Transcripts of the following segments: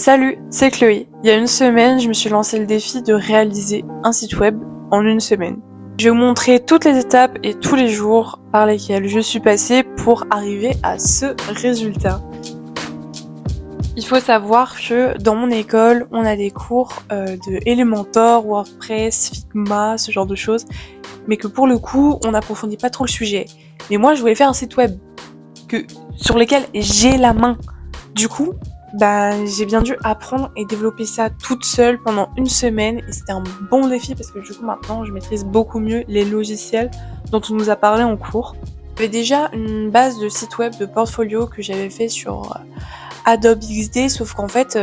Salut, c'est Chloé. Il y a une semaine, je me suis lancé le défi de réaliser un site web en une semaine. Je vais vous montrer toutes les étapes et tous les jours par lesquels je suis passée pour arriver à ce résultat. Il faut savoir que dans mon école, on a des cours de Elementor, WordPress, Figma, ce genre de choses, mais que pour le coup, on n'approfondit pas trop le sujet. Mais moi, je voulais faire un site web sur lequel j'ai la main. Du coup, j'ai bien dû apprendre et développer ça toute seule pendant une semaine et c'était un bon défi parce que du coup maintenant je maîtrise beaucoup mieux les logiciels dont on nous a parlé en cours. J'avais déjà une base de site web de portfolio que j'avais fait sur Adobe XD, sauf qu'en fait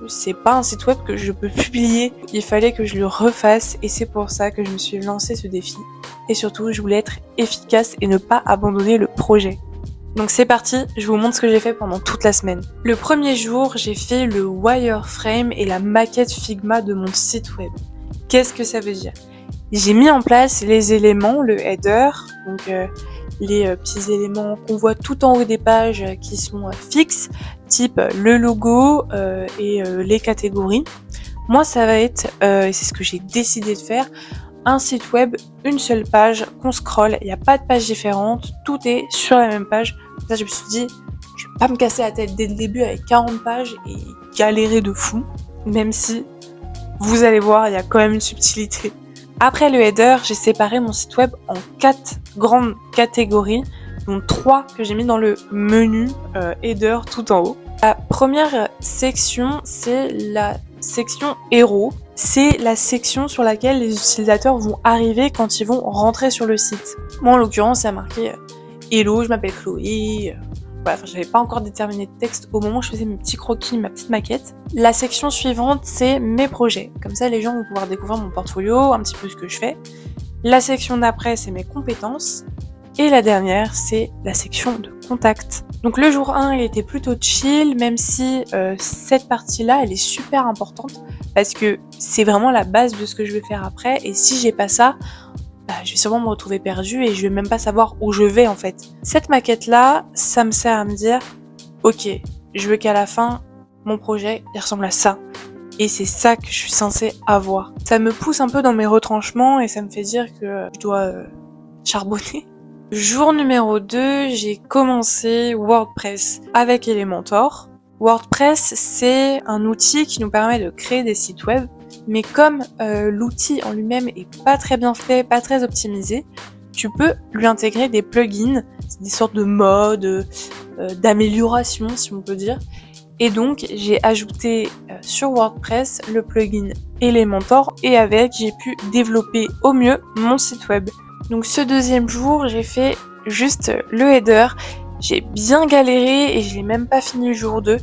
c'est pas un site web que je peux publier. Il fallait que je le refasse et c'est pour ça que je me suis lancé ce défi. Et surtout je voulais être efficace et ne pas abandonner le projet. Donc c'est parti, je vous montre ce que j'ai fait pendant toute la semaine. Le premier jour, j'ai fait le wireframe et la maquette Figma de mon site web. Qu'est-ce que ça veut dire ? J'ai mis en place les éléments, le header, donc les petits éléments qu'on voit tout en haut des pages qui sont fixes, type le logo et les catégories. Moi, ça va être, et c'est ce que j'ai décidé de faire, un site web, une seule page qu'on scrolle, il n'y a pas de pages différentes, tout est sur la même page. Ça, je me suis dit, je vais pas me casser la tête dès le début avec 40 pages et galérer de fou, même si, vous allez voir, il y a quand même une subtilité. Après le header, j'ai séparé mon site web en 4 grandes catégories, dont 3 que j'ai mis dans le menu header tout en haut. La première section, c'est la section héros. C'est la section sur laquelle les utilisateurs vont arriver quand ils vont rentrer sur le site. Moi, en l'occurrence, il y a marqué Hello, je m'appelle Chloé. J'avais pas encore déterminé de texte au moment où je faisais mes petits croquis, ma petite maquette. La section suivante, c'est mes projets. Comme ça, les gens vont pouvoir découvrir mon portfolio, un petit peu ce que je fais. La section d'après, c'est mes compétences. Et la dernière, c'est la section de contact. Donc le jour 1, il était plutôt chill, même si cette partie-là, elle est super importante parce que c'est vraiment la base de ce que je vais faire après. Et si j'ai pas ça, je vais sûrement me retrouver perdue et je vais même pas savoir où je vais en fait. Cette maquette-là, ça me sert à me dire, ok, je veux qu'à la fin, mon projet, il ressemble à ça. Et c'est ça que je suis censée avoir. Ça me pousse un peu dans mes retranchements et ça me fait dire que je dois charbonner. Jour numéro 2, j'ai commencé WordPress avec Elementor. WordPress, c'est un outil qui nous permet de créer des sites web, mais comme l'outil en lui-même est pas très bien fait, pas très optimisé, tu peux lui intégrer des plugins, des sortes de modes, d'amélioration si on peut dire. Et donc j'ai ajouté sur WordPress le plugin Elementor et avec j'ai pu développer au mieux mon site web. Donc ce deuxième jour, j'ai fait juste le header. J'ai bien galéré et je l'ai même pas fini le jour 2.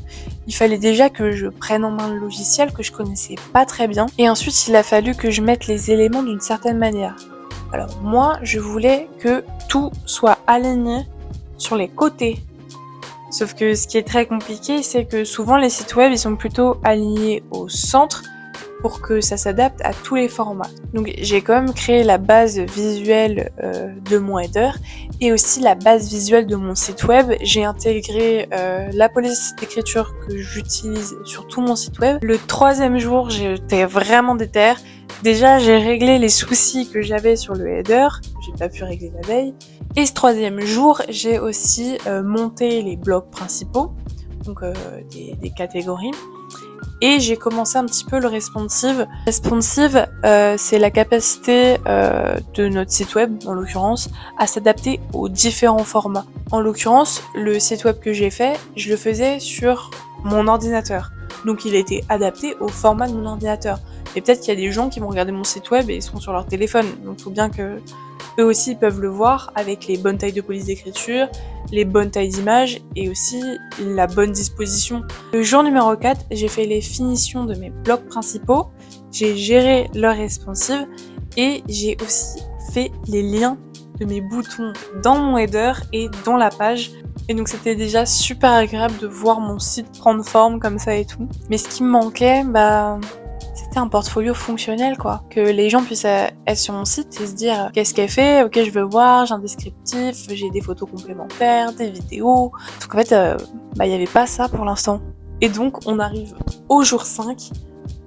Il fallait déjà que je prenne en main le logiciel que je connaissais pas très bien. Et ensuite, il a fallu que je mette les éléments d'une certaine manière. Alors moi, je voulais que tout soit aligné sur les côtés. Sauf que ce qui est très compliqué, c'est que souvent les sites web, ils sont plutôt alignés au centre pour que ça s'adapte à tous les formats. Donc j'ai quand même créé la base visuelle de mon header et aussi la base visuelle de mon site web. J'ai intégré la police d'écriture que j'utilise sur tout mon site web. Le troisième jour, j'étais vraiment déter. Déjà, j'ai réglé les soucis que j'avais sur le header, que j'ai pas pu régler la veille. Et ce troisième jour, j'ai aussi monté les blocs principaux, donc des catégories. Et j'ai commencé un petit peu le responsive. Responsive, c'est la capacité de notre site web, en l'occurrence, à s'adapter aux différents formats. En l'occurrence, le site web que j'ai fait, je le faisais sur mon ordinateur. Donc il était adapté au format de mon ordinateur. Et peut-être qu'il y a des gens qui vont regarder mon site web et ils seront sur leur téléphone. Donc il faut bien que eux aussi peuvent le voir avec les bonnes tailles de police d'écriture, les bonnes tailles d'images et aussi la bonne disposition. Le jour numéro 4, j'ai fait les finitions de mes blocs principaux, j'ai géré leur responsive et j'ai aussi fait les liens de mes boutons dans mon header et dans la page. Et donc c'était déjà super agréable de voir mon site prendre forme comme ça et tout. Mais ce qui me manquait, c'était un portfolio fonctionnel quoi. Que les gens puissent être sur mon site et se dire qu'est-ce qu'elle fait, ok je veux voir, j'ai un descriptif, j'ai des photos complémentaires, des vidéos. Donc en fait, il y avait pas ça pour l'instant. Et donc on arrive au jour 5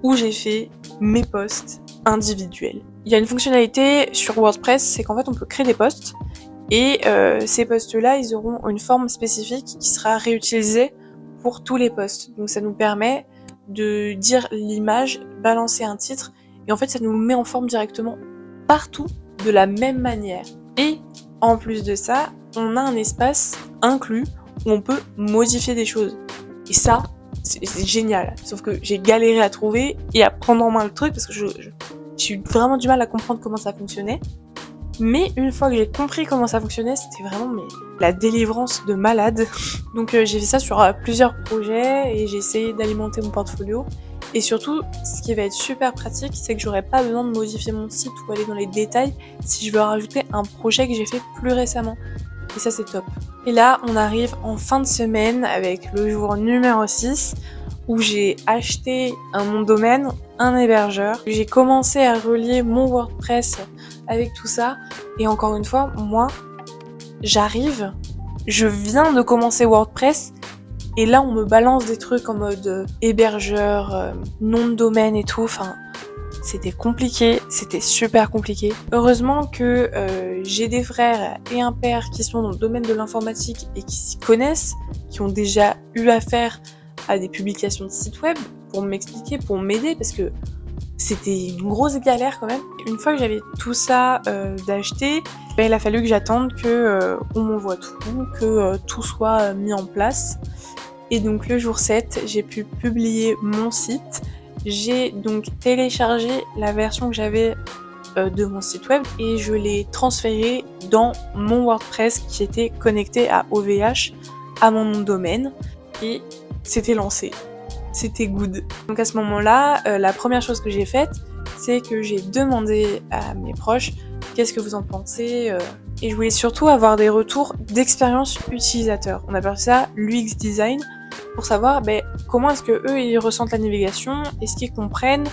où j'ai fait mes posts individuels. Il y a une fonctionnalité sur WordPress, c'est qu'en fait on peut créer des posts et ces posts-là, ils auront une forme spécifique qui sera réutilisée pour tous les posts. Donc ça nous permet de dire l'image, balancer un titre, et en fait ça nous le met en forme directement partout de la même manière. Et en plus de ça, on a un espace inclus où on peut modifier des choses. Et ça, c'est génial. Sauf que j'ai galéré à trouver et à prendre en main le truc parce que j'ai eu vraiment du mal à comprendre comment ça fonctionnait. Mais une fois que j'ai compris comment ça fonctionnait, c'était vraiment la délivrance de malade. Donc j'ai fait ça sur plusieurs projets et j'ai essayé d'alimenter mon portfolio. Et surtout, ce qui va être super pratique, c'est que j'aurai pas besoin de modifier mon site ou aller dans les détails si je veux rajouter un projet que j'ai fait plus récemment. Et ça, c'est top. Et là, on arrive en fin de semaine avec le jour numéro 6 où j'ai acheté un nom de domaine, un hébergeur. J'ai commencé à relier mon WordPress avec tout ça. Et encore une fois, moi, j'arrive, je viens de commencer WordPress et là, on me balance des trucs en mode hébergeur, nom de domaine et tout. Enfin, c'était compliqué, c'était super compliqué. Heureusement que j'ai des frères et un père qui sont dans le domaine de l'informatique et qui s'y connaissent, qui ont déjà eu affaire à des publications de sites web pour m'expliquer, pour m'aider, parce que c'était une grosse galère quand même. Une fois que j'avais tout ça d'acheter, il a fallu que j'attende que on m'envoie tout, que tout soit mis en place. Et donc le jour 7, j'ai pu publier mon site. J'ai donc téléchargé la version que j'avais de mon site web et je l'ai transférée dans mon WordPress qui était connecté à OVH, à mon nom de domaine, et c'était lancé. C'était good. Donc à ce moment-là, la première chose que j'ai faite, c'est que j'ai demandé à mes proches qu'est-ce que vous en pensez, et je voulais surtout avoir des retours d'expérience utilisateur. On appelle ça l'UX design, pour savoir comment est-ce que eux ils ressentent la navigation, est-ce qu'ils comprennent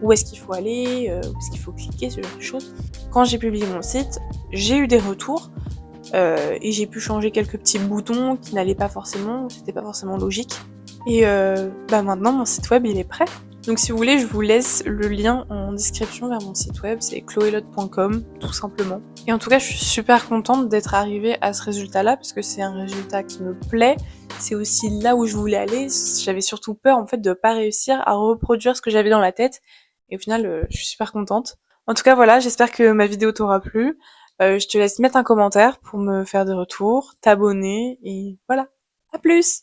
où est-ce qu'il faut aller, où est-ce qu'il faut cliquer, ce genre de choses. Quand j'ai publié mon site, j'ai eu des retours et j'ai pu changer quelques petits boutons qui n'allaient pas forcément, c'était pas forcément logique. Et maintenant mon site web il est prêt. Donc si vous voulez, je vous laisse le lien en description vers mon site web, c'est chloelotte.com tout simplement. Et en tout cas, je suis super contente d'être arrivée à ce résultat-là parce que c'est un résultat qui me plaît. C'est aussi là où je voulais aller. J'avais surtout peur en fait de pas réussir à reproduire ce que j'avais dans la tête. Et au final, je suis super contente. En tout cas, voilà, j'espère que ma vidéo t'aura plu. Je te laisse mettre un commentaire pour me faire des retours, t'abonner et voilà. À plus!